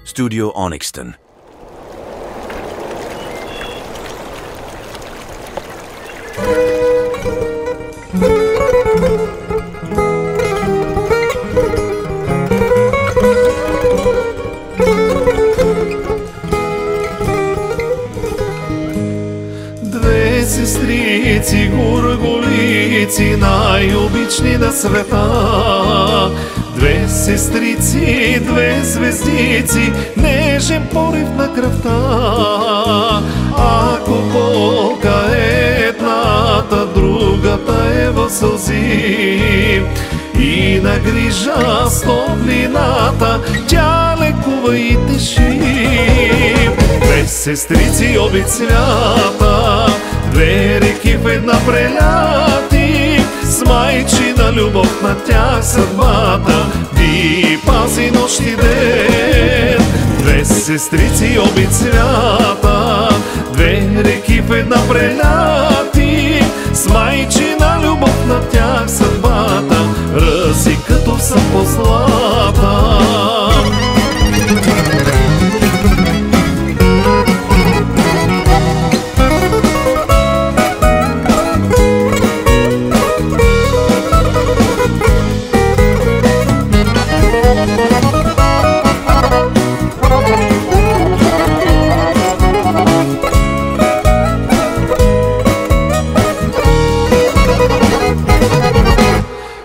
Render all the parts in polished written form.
Studio Onyxton. Две сестрици, горголици, най-обични на света. Две сестрици, две звездици, нежен порив на кръвта. Ако болка е едната, другата е в сълзи. И на грижа с топлината тя лекува и теши. Две сестрици обич свята, две реки в една преляти. С майчина любов на тях съдбата ги пази нощ и ден. Две сестрици обич свята, две реки в една преляти. С майчина любов на тях съдбата ръси като са по злата.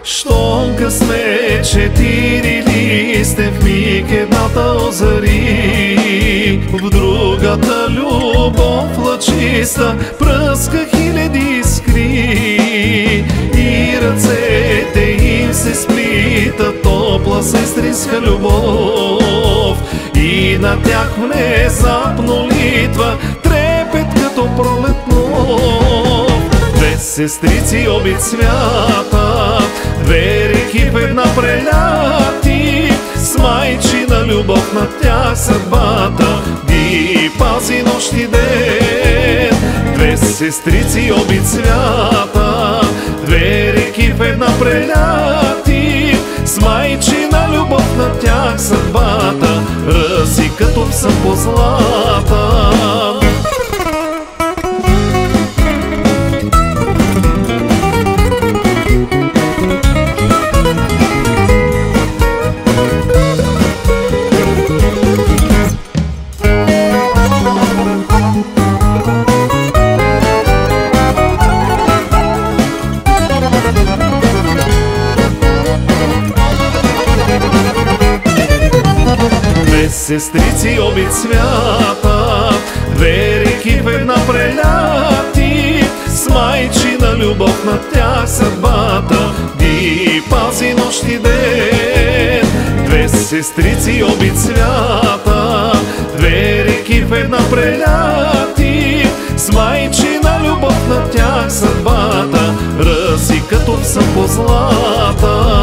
Щом късме четири листе, в миг едната озари. В другата любов лъчиста пръска хиляди искри. И ръцете им се сплитат, топла сестринска любов. И на тях внезапно литва трепет като пролет нов. Две сестрици обич свята, две реки в една преляти. С майчина любов на тях съдбата ги пази нощ и ден. Две сестрици обич свята, две реки в една преляти. С майчина любов на тях съдбата ръси като пса по злата. Две сестрици обич свята, две реки в една преляти. С майчина любов на тях съдбата ги пази нощ и ден. Две сестрици обич свята, две реки в една преляти. С майчина любов на тях съдбата ръси като пса по злата.